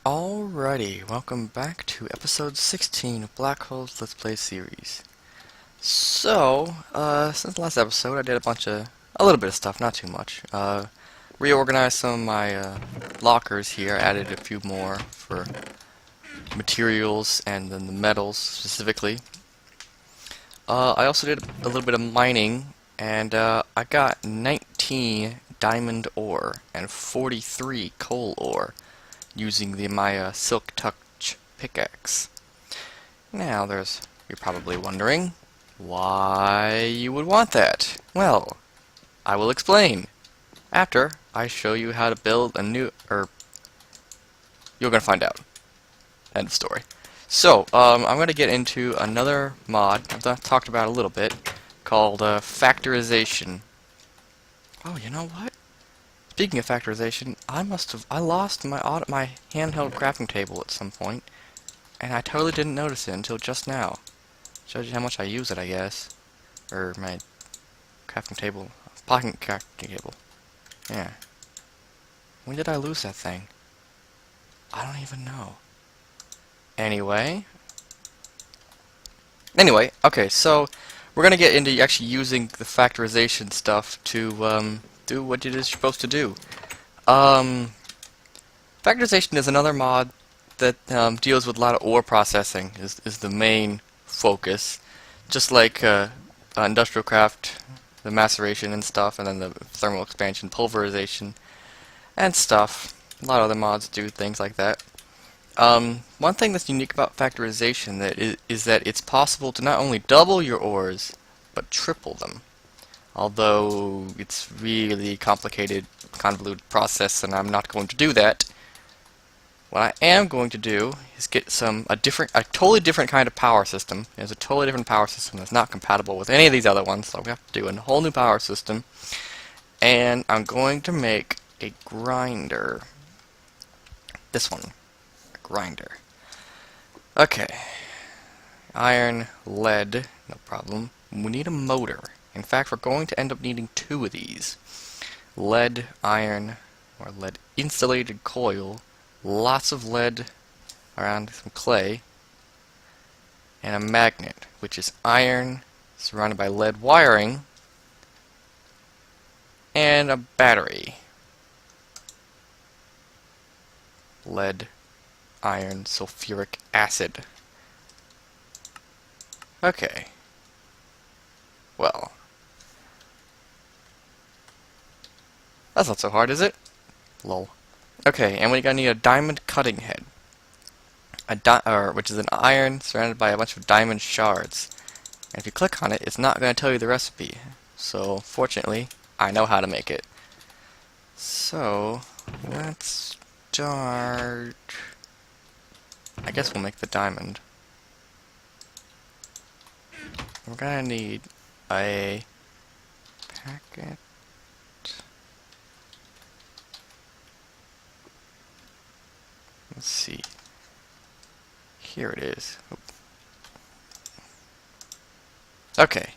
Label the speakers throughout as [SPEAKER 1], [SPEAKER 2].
[SPEAKER 1] Alrighty, welcome back to episode 16 of Black Hole's Let's Play series. Since the last episode, I did a little bit of stuff, not too much. Reorganized some of my lockers here, added a few more for materials and then the metals specifically. I also did a little bit of mining, and I got 19 diamond ore and 43 coal ore using my Silk Touch pickaxe. Now, you're probably wondering why you would want that. Well, I will explain after I show you how to build a new, you're gonna find out. End of story. I'm gonna get into another mod I've talked about a little bit called Factorization. Oh, you know what? Speaking of factorization, I lost my handheld crafting table at some point, and I totally didn't notice it until just now. Shows you how much I use it, I guess. Or my crafting table, pocket crafting table. Yeah. When did I lose that thing? I don't even know. Anyway, okay, so we're gonna get into actually using the factorization stuff to do what it is supposed to do. Factorization is another mod that deals with a lot of ore processing, is the main focus. Just like industrial craft, the maceration and stuff, and then the thermal expansion, pulverization, and stuff. A lot of other mods do things like that. One thing that's unique about factorization is that it's possible to not only double your ores, but triple them. Although it's really complicated, convoluted process, and I'm not going to do that. What I am going to do is get a totally different kind of power system. It's a totally different power system that's not compatible with any of these other ones, so we have to do a whole new power system. And I'm going to make a grinder. This one. A grinder. Okay. Iron, lead, no problem. We need a motor. In fact, we're going to end up needing two of these. Lead, iron, or lead insulated coil. Lots of lead around some clay. And a magnet, which is iron surrounded by lead wiring. And a battery. Lead, iron, sulfuric acid. Okay. Well. That's not so hard, is it? Lol. Okay, and we're gonna need a diamond cutting head. Which is an iron surrounded by a bunch of diamond shards. And if you click on it, it's not gonna tell you the recipe. So, fortunately, I know how to make it. So, let's start. I guess we'll make the diamond. We're gonna need a packet. Let's see. Here it is. Oop. Okay.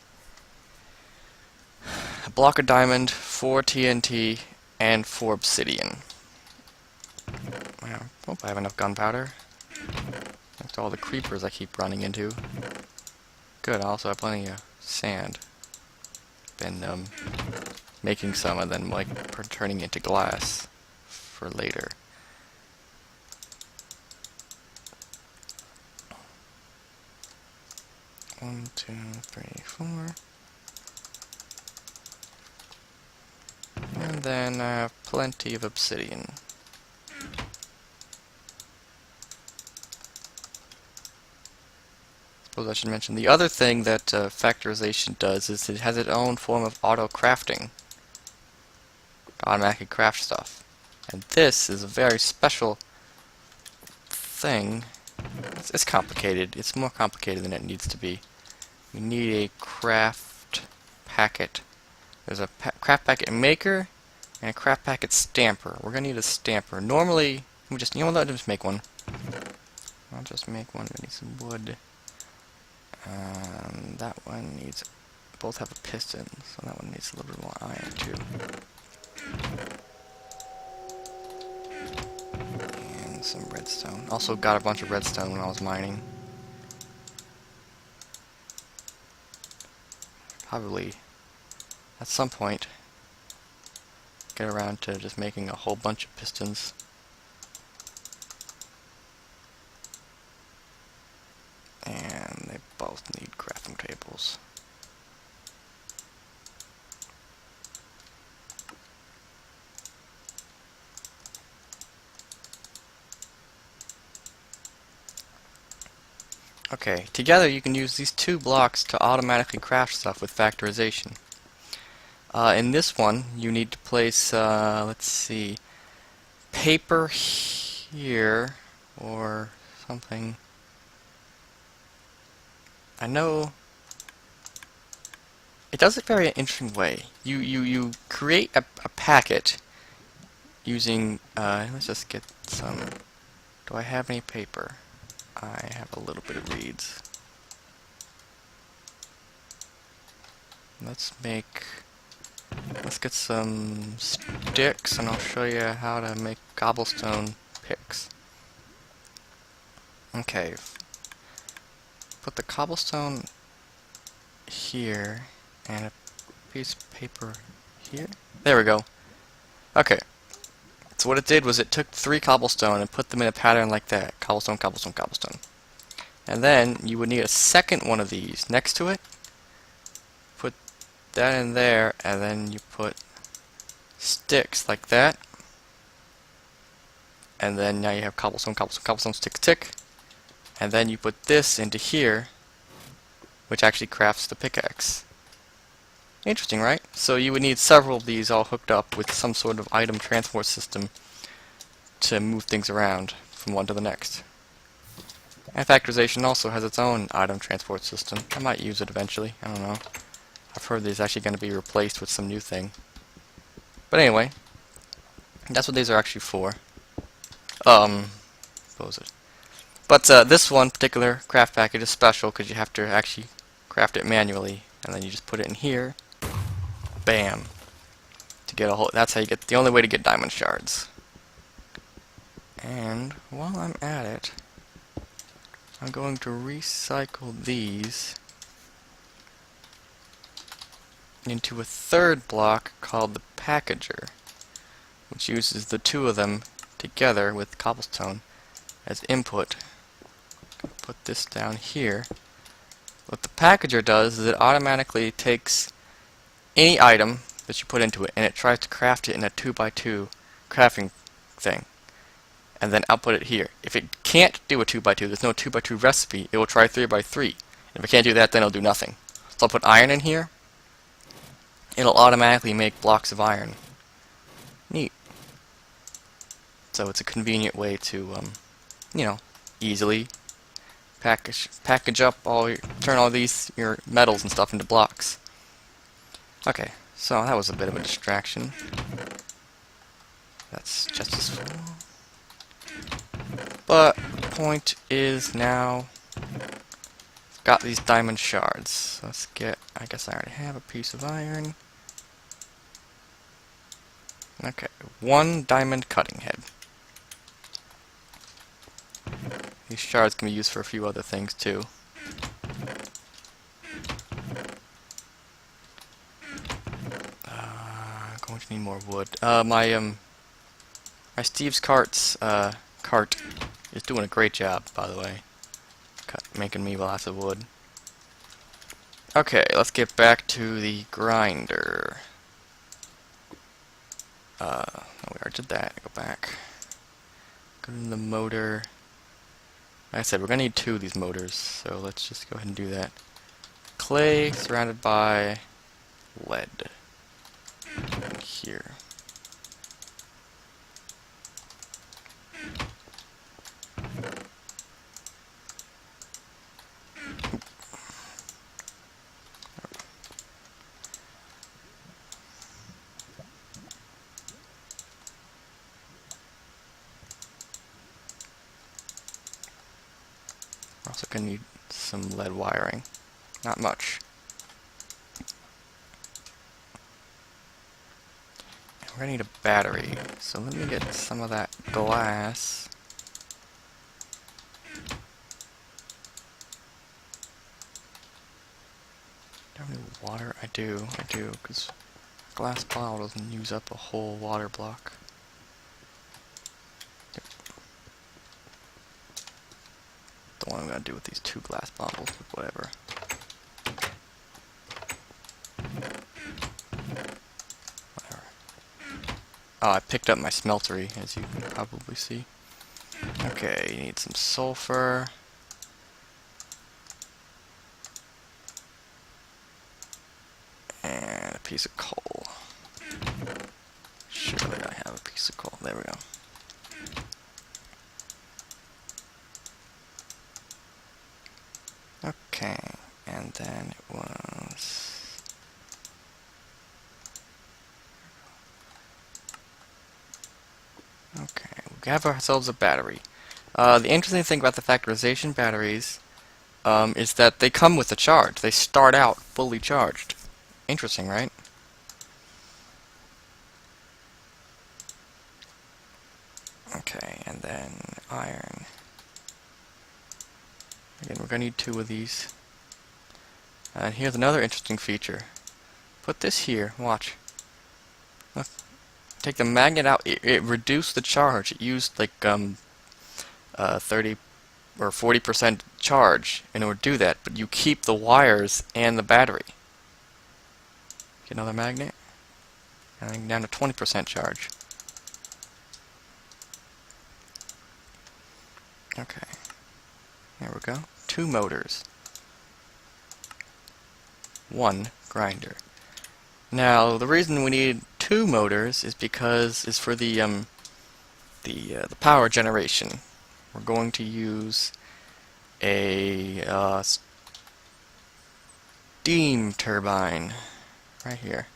[SPEAKER 1] A block of diamond, 4 TNT, and 4 obsidian. Well, hope I have enough gunpowder. Thanks to all the creepers I keep running into. Good, I also have plenty of sand. Been making some and then turning it into glass for later. One, two, three, 4. And then I have plenty of obsidian. Suppose I should mention the other thing that factorization does is it has its own form of auto crafting. Automatically craft stuff. And this is a very special thing. It's complicated. It's more complicated than it needs to be. We need a craft packet. There's a craft packet maker and a craft packet stamper. We're gonna need a stamper. Normally, you know what? I'll just make one. I'll just make one. We need some wood. That one needs. Both have a piston, so that one needs a little bit more iron too. And some redstone. Also got a bunch of redstone when I was mining. Probably at some point get around to just making a whole bunch of pistons. And they both need crafting tables. Okay, together you can use these two blocks to automatically craft stuff with factorization. In this one, you need to place, let's see, paper here, or something. I know it does it very interesting way. You create a packet using, let's just get some, do I have any paper? I have a little bit of reeds. Let's get some sticks and I'll show you how to make cobblestone picks. Okay, put the cobblestone here and a piece of paper here. There we go. Okay, so what it did was it took 3 cobblestone and put them in a pattern like that. Cobblestone, cobblestone, cobblestone. And then you would need a second one of these next to it. Put that in there, and then you put sticks like that. And then now you have cobblestone, cobblestone, cobblestone, stick, stick. And then you put this into here, which actually crafts the pickaxe. Interesting, right? So you would need several of these all hooked up with some sort of item transport system to move things around from one to the next. And Factorization also has its own item transport system. I might use it eventually, I don't know. I've heard these actually going to be replaced with some new thing. But anyway, that's what these are actually for. What was it? But this one particular craft package is special because you have to actually craft it manually, and then you just put it in here. Bam! To get a whole. That's how you get. The only way to get diamond shards. And while I'm at it, I'm going to recycle these into a third block called the packager, which uses the two of them together with cobblestone as input. Put this down here. What the packager does is it automatically takes any item that you put into it and it tries to craft it in a 2x2 crafting thing and then output it here. If it can't do a 2x2, there's no 2x2 recipe, it will try 3x3. And if it can't do that, then it'll do nothing. So I'll put iron in here. It'll automatically make blocks of iron. Neat. So it's a convenient way to, you know, easily package up turn all these your metals and stuff into blocks. Okay, so that was a bit of a distraction. That's just as full. But the point is now I've got these diamond shards. Let's get, I guess I already have a piece of iron. Okay, 1 diamond cutting head. These shards can be used for a few other things too. Going to need more wood. My Steve's cart is doing a great job, by the way, making me lots of wood. Okay, let's get back to the grinder. We already did that. Go back. Go to the motor. Like I said, we're going to need 2 of these motors, so let's just go ahead and do that. Clay surrounded by lead. Here. We're also going to need some lead wiring. Not much. And we're going to need a battery. So let me get some of that glass. have any water? I do, because glass bottle doesn't use up a whole water block. Yep. Don't know what I'm gonna do with these 2 glass bottles, but whatever. Whatever. Oh, I picked up my smeltery, as you can probably see. Okay, you need some sulfur. And a piece of coal. Surely I have a piece of coal. There we go. Okay, and then it was... Okay, we have ourselves a battery. The interesting thing about the factorization batteries is that they come with a charge. They start out fully charged. Interesting, right? Okay, and then iron. Again, we're going to need 2 of these. And here's another interesting feature. Put this here, watch. Look. Take the magnet out, it reduced the charge. It used like 30 or 40% charge in order to do that, but you keep the wires and the battery. Get another magnet, and then down to 20% charge. Okay, there we go. 2 motors. 1 grinder. Now, the reason we need 2 motors is because it's for the power generation. We're going to use a steam turbine right here.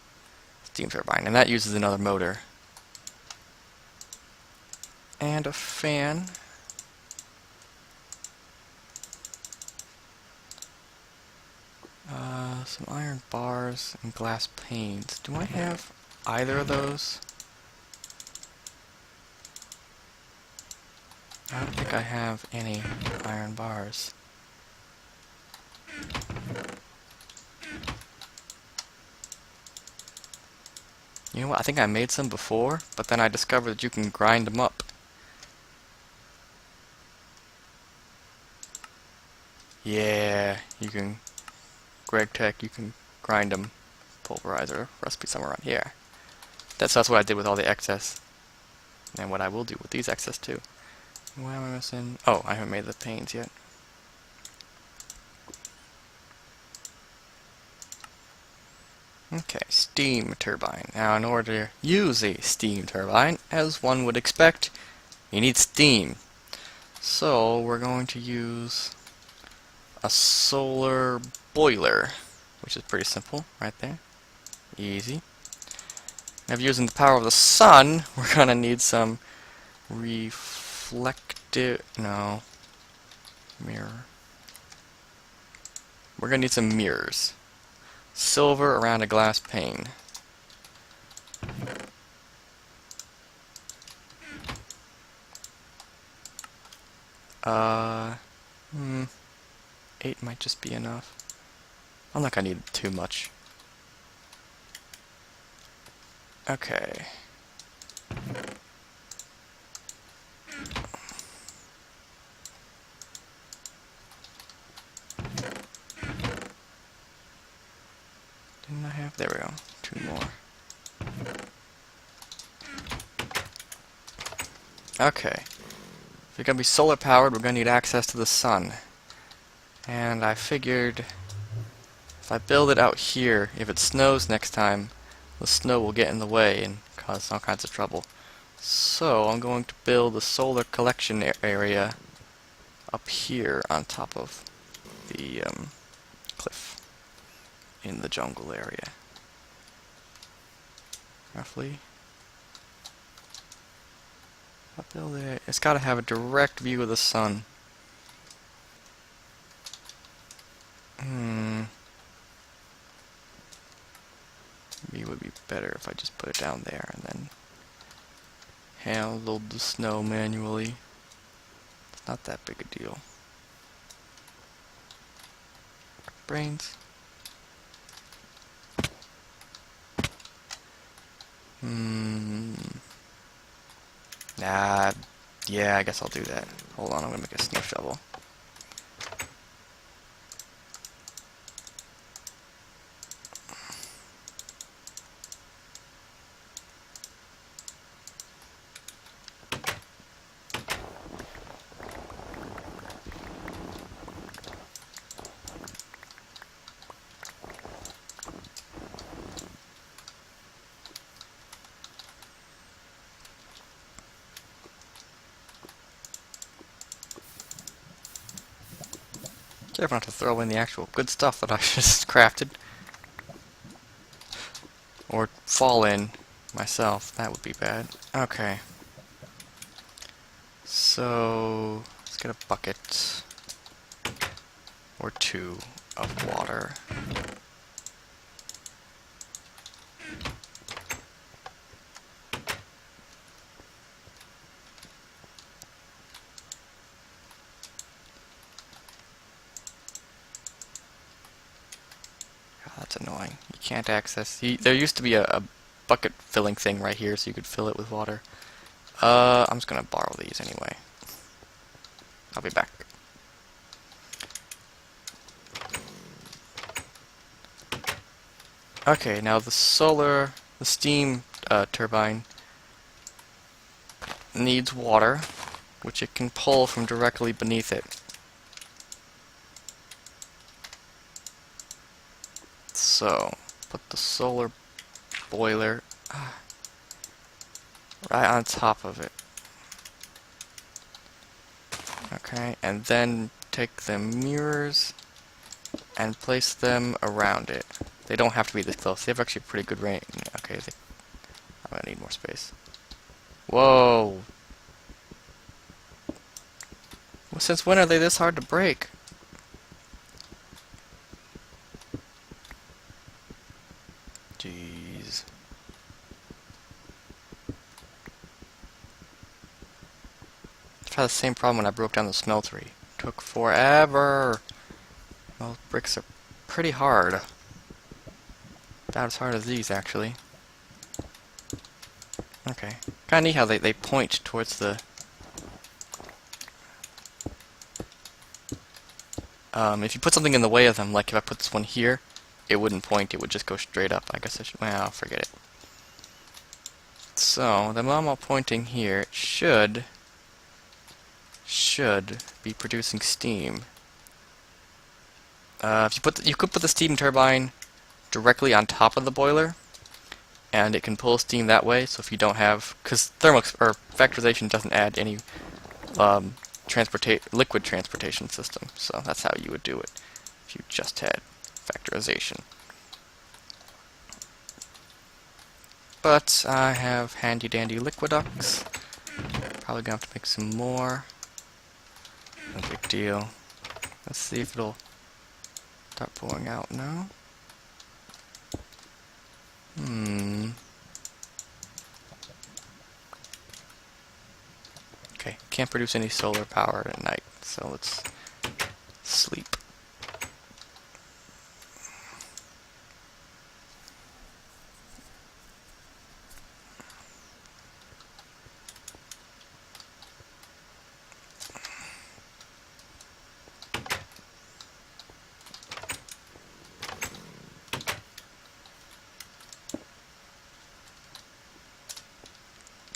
[SPEAKER 1] Steam turbine, and that uses another motor. And a fan. Some iron bars and glass panes. Do I have either of those? I don't think I have any iron bars. You know what? I think I made some before, but then I discovered that you can grind them up. Yeah, you can. Greg Tech, you can grind them. Pulverizer recipe somewhere around here. That's what I did with all the excess. And what I will do with these excess too. What am I missing? Oh, I haven't made the panes yet. Okay, steam turbine. Now, in order to use a steam turbine, as one would expect, you need steam. So, we're going to use a solar boiler, which is pretty simple, right there. Easy. Now, if you're using the power of the sun, we're going to need some reflective... no. Mirror. We're going to need some mirrors. Silver around a glass pane. 8 might just be enough. I'm not gonna need too much. Okay. Didn't I have? There we go. 2 more. Okay. If you're gonna be solar powered, we're gonna need access to the sun. And I figured if I build it out here, if it snows next time, the snow will get in the way and cause all kinds of trouble. So I'm going to build a solar collection area up here on top of the cliff in the jungle area. Roughly. I'll build it. It's got to have a direct view of the sun. Maybe it would be better if I just put it down there and then handled the snow manually. It's not that big a deal. Brains. Hmm. Nah. Yeah, I guess I'll do that. Hold on, I'm gonna make a snow shovel. Careful not to throw in the actual good stuff that I just crafted. Or fall in myself. That would be bad. Okay. So, let's get a bucket or two of water. God, that's annoying. You can't access... there used to be a bucket filling thing right here so you could fill it with water. I'm just gonna borrow these anyway. I'll be back. Okay, now the steam turbine needs water, which it can pull from directly beneath it. So, put the solar boiler right on top of it. Okay, and then take the mirrors and place them around it. They don't have to be this close. They have actually pretty good range. Okay, I'm gonna need more space. Whoa! Well, since when are they this hard to break? Jeez. I've had the same problem when I broke down the smeltery. Took forever. Well, bricks are pretty hard. About as hard as these, actually. Okay. Kinda neat how they point towards the... if you put something in the way of them, like if I put this one here, it wouldn't point, it would just go straight up. I guess I should... well, forget it. So, the I'm all pointing here, it should be producing steam. If you could put the steam turbine directly on top of the boiler, and it can pull steam that way. So if you don't have, because factorization doesn't add any liquid transportation system, so that's how you would do it if you just had factorization. But I have handy dandy liquiducts. Probably gonna have to make some more. No big deal. Let's see if it'll start pouring out now. Okay, can't produce any solar power at night, so let's sleep.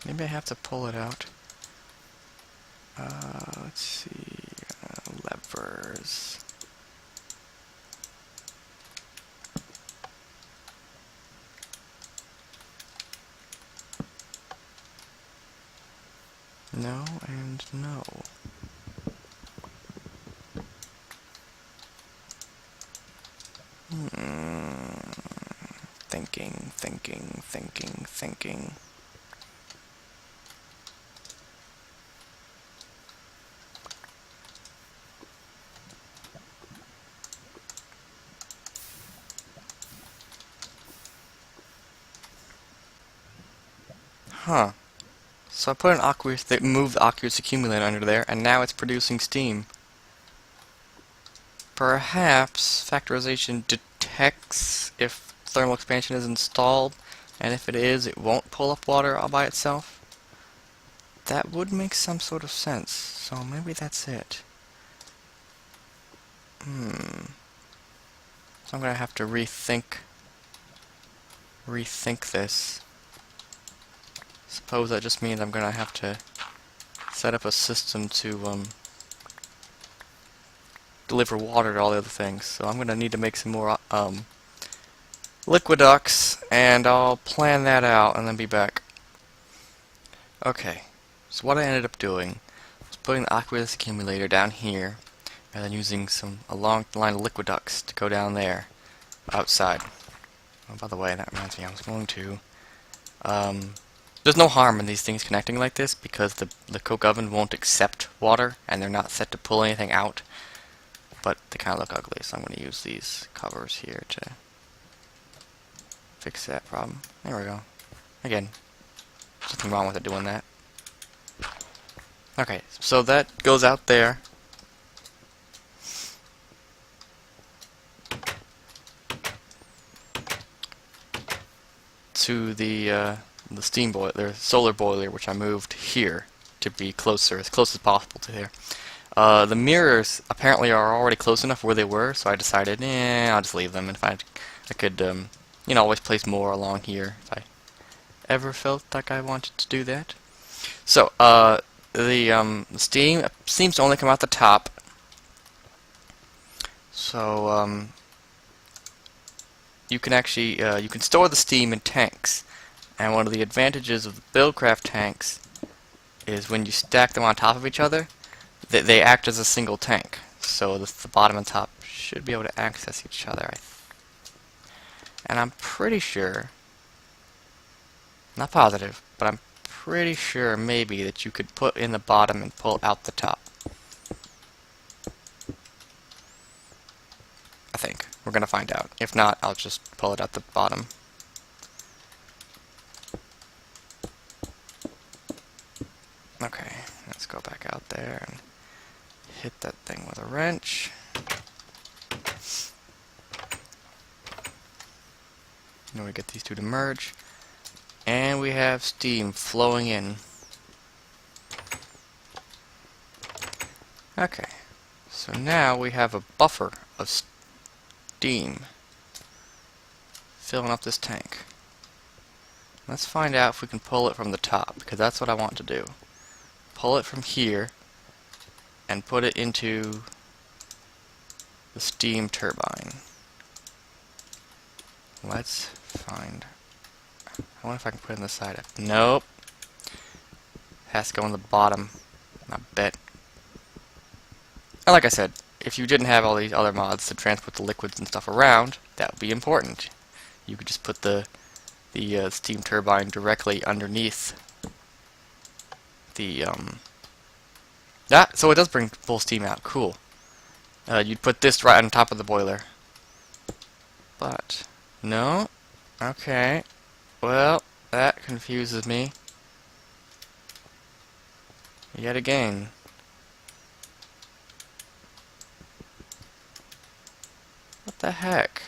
[SPEAKER 1] Maybe I have to pull it out. Let's see, levers. No and no. Thinking. Huh. So I put an aqueous, that moved the aqueous accumulator under there, and now it's producing steam. Perhaps factorization detects if thermal expansion is installed, And if it is, it won't pull up water all by itself. That would make some sort of sense. So maybe that's it. So I'm gonna have to rethink this. Suppose that just means I'm gonna have to set up a system to deliver water to all the other things. So I'm gonna need to make some more liquiducts, and I'll plan that out and then be back. Okay, so what I ended up doing was putting the aqueous accumulator down here, and then using a long line of liquiducts to go down there, outside. Oh, by the way, that reminds me, I was going to... there's no harm in these things connecting like this, because the coke oven won't accept water, and they're not set to pull anything out. But they kind of look ugly, so I'm going to use these covers here to fix that problem. There we go. Again, there's nothing wrong with it doing that. Okay, so that goes out there. To the steam boiler, the solar boiler, which I moved here to be closer, as close as possible to here. The mirrors apparently are already close enough where they were, so I decided, I'll just leave them. And if I could, you know, always place more along here if I ever felt like I wanted to do that. So, the steam seems to only come out the top. So, you can actually, you can store the steam in tanks. And one of the advantages of the Buildcraft tanks is when you stack them on top of each other, they act as a single tank. So the bottom and top should be able to access each other. And I'm pretty sure, not positive, but I'm pretty sure maybe that you could put in the bottom and pull out the top. I think. We're going to find out. If not, I'll just pull it out the bottom. Okay, let's go back out there and hit that thing with a wrench. Now we get these two to merge. And we have steam flowing in. Okay, so now we have a buffer of steam filling up this tank. Let's find out if we can pull it from the top, because that's what I want to do. Pull it from here and put it into the steam turbine. Let's find... I wonder if I can put it in the side up. Nope. Has to go on the bottom, I bet. And like I said, if you didn't have all these other mods to transport the liquids and stuff around, that would be important. You could just put the steam turbine directly underneath the so it does bring full steam out. Cool. You'd put this right on top of the boiler. But no. Okay. Well, that confuses me yet again. What the heck?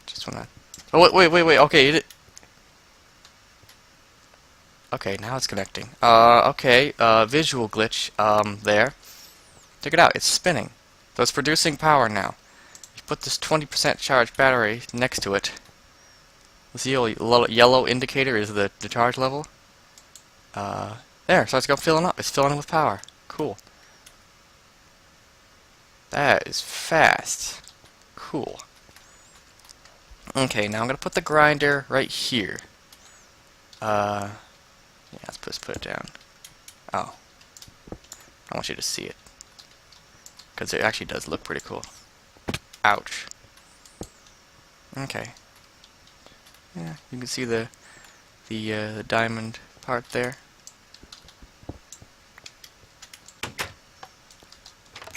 [SPEAKER 1] Just wanna... Oh, wait. Okay, okay, now it's connecting. Okay, visual glitch, there. Check it out, it's spinning. So it's producing power now. You put this 20% charged battery next to it. See the little yellow indicator is the charge level. There, so it's filling up. It's filling with power. Cool. That is fast. Cool. Okay, now I'm gonna put the grinder right here. Yeah, let's just put it down. Oh. I want you to see it. Because it actually does look pretty cool. Ouch. Okay. Yeah, you can see the diamond part there.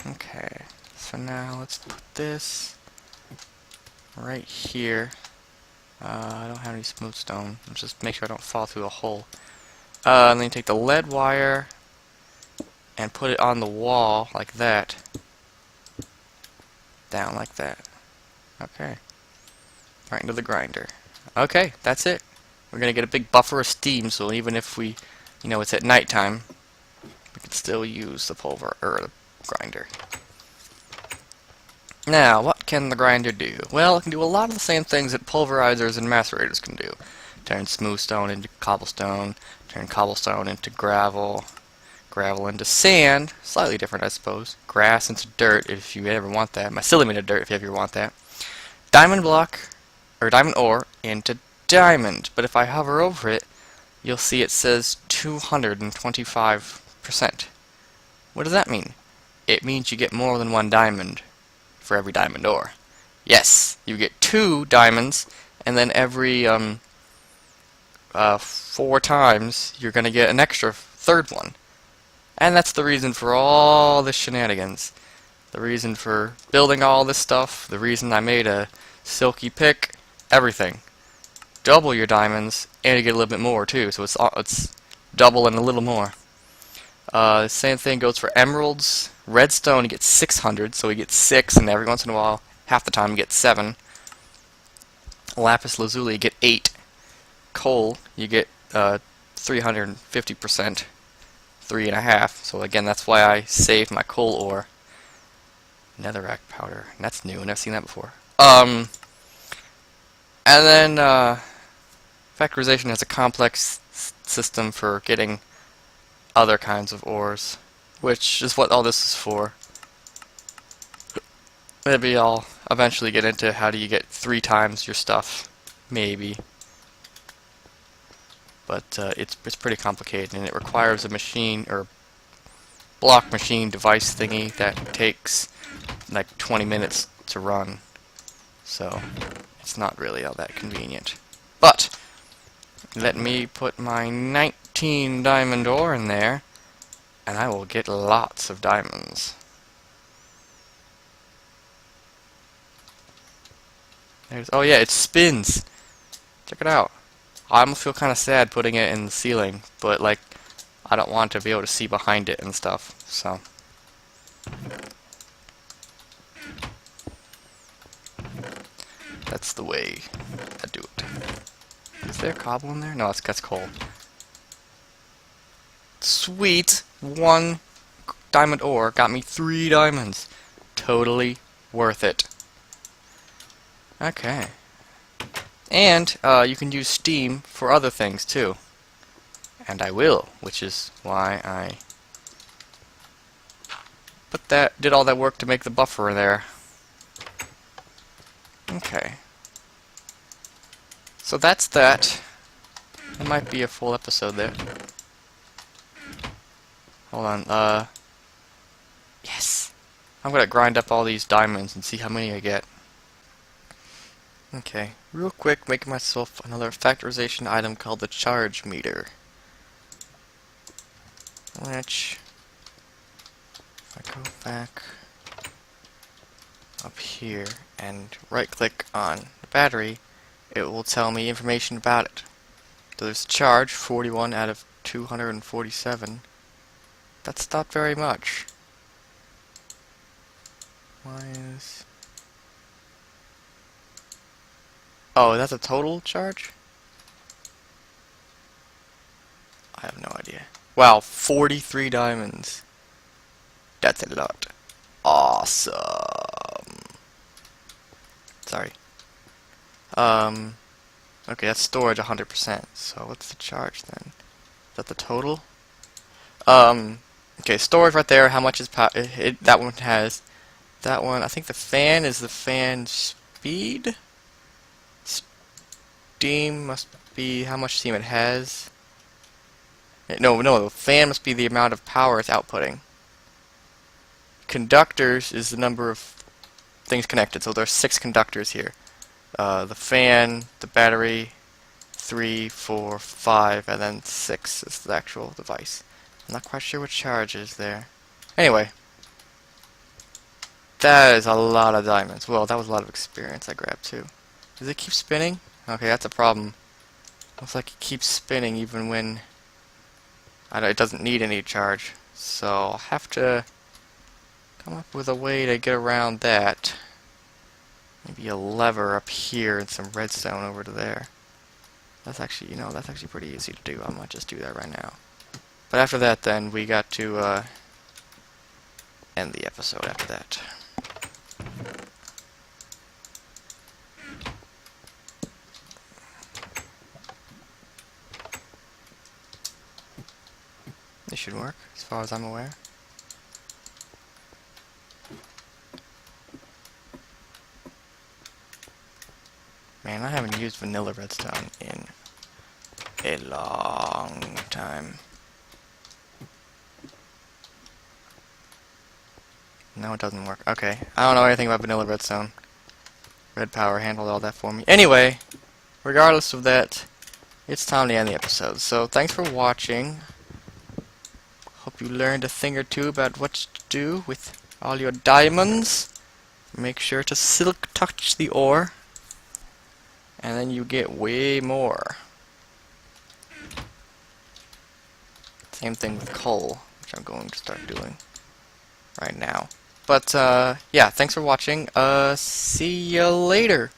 [SPEAKER 1] Okay, so now let's put this right here. I don't have any smooth stone. Let's just make sure I don't fall through a hole. And then you take the lead wire and put it on the wall like that. Down like that. Okay. Right into the grinder. Okay, that's it. We're gonna get a big buffer of steam, so even if we, it's at nighttime, we can still use the pulver or the grinder. Now, what can the grinder do? Well, it can do a lot of the same things that pulverizers and macerators can do. Turn smooth stone into cobblestone, turn cobblestone into gravel, gravel into sand, slightly different I suppose, grass into dirt if you ever want that, mycelium into dirt if you ever want that, diamond block, or diamond ore into diamond, but if I hover over it, you'll see it says 225%. What does that mean? It means you get more than one diamond for every diamond ore. Yes, you get 2 diamonds, and then every 4 times you're going to get an extra 3rd one. And that's the reason for all this shenanigans. The reason for building all this stuff, the reason I made a silky pick, everything. Double your diamonds, and you get a little bit more too, so it's double and a little more. Same thing goes for emeralds. Redstone, you get 600, so you get 6, and every once in a while, half the time, you get 7. Lapis lazuli, you get 8. Coal, you get 350%, 3.5. So again, that's why I saved my coal ore. Netherrack powder, that's new. I've never seen that before. And then Factorization has a complex system for getting other kinds of ores, which is what all this is for. Maybe I'll eventually get into how do you get 3 times your stuff, maybe. But it's pretty complicated, and it requires a machine or block machine device thingy that takes like 20 minutes to run. So it's not really all that convenient. But let me put my 19 diamond ore in there, and I will get lots of diamonds. Oh yeah, it spins. Check it out. I almost feel kind of sad putting it in the ceiling, but like I don't want to be able to see behind it and stuff. So that's the way I do it. Is there cobble in there? No, that's coal. Sweet! 1 diamond ore got me 3 diamonds. Totally worth it. Okay. And you can use steam for other things too. And I will, which is why I did all that work to make the buffer there. Okay. So that's that. It might be a full episode there. Hold on, yes! I'm gonna grind up all these diamonds and see how many I get. Okay, real quick, making myself another factorization item called the charge meter. Which, if I go back up here and right click on the battery, it will tell me information about it. So there's charge, 41 out of 247. That's not very much. Why is... Oh, that's a total charge? I have no idea. Wow, 43 diamonds. That's a lot. Awesome. Sorry. Okay, that's storage 100%. So what's the charge then? Is that the total? Okay, storage right there. How much is that one has? That one, I think the fan is the fan speed. Steam must be how much steam it has. No, the fan must be the amount of power it's outputting. Conductors is the number of things connected. So there are 6 conductors here. The fan, the battery, 3, 4, 5, and then 6 is the actual device. I'm not quite sure what charge is there. Anyway, that is a lot of diamonds. Well, that was a lot of experience I grabbed too. Does it keep spinning? Okay, that's a problem. Looks like it keeps spinning even when it doesn't need any charge. So I'll have to come up with a way to get around that. be a lever up here and some redstone over to there. That's actually, that's actually pretty easy to do. I might just do that right now. But after that, then, we got to end the episode after that. This should work, as far as I'm aware. Man, I haven't used vanilla redstone in a long time. No, it doesn't work. Okay, I don't know anything about vanilla redstone. Red Power handled all that for me. Anyway, regardless of that, it's time to end the episode. So, thanks for watching. Hope you learned a thing or two about what to do with all your diamonds. Make sure to silk touch the ore, and then you get way more. Same thing with coal, which I'm going to start doing right now. But, yeah, thanks for watching. See you later.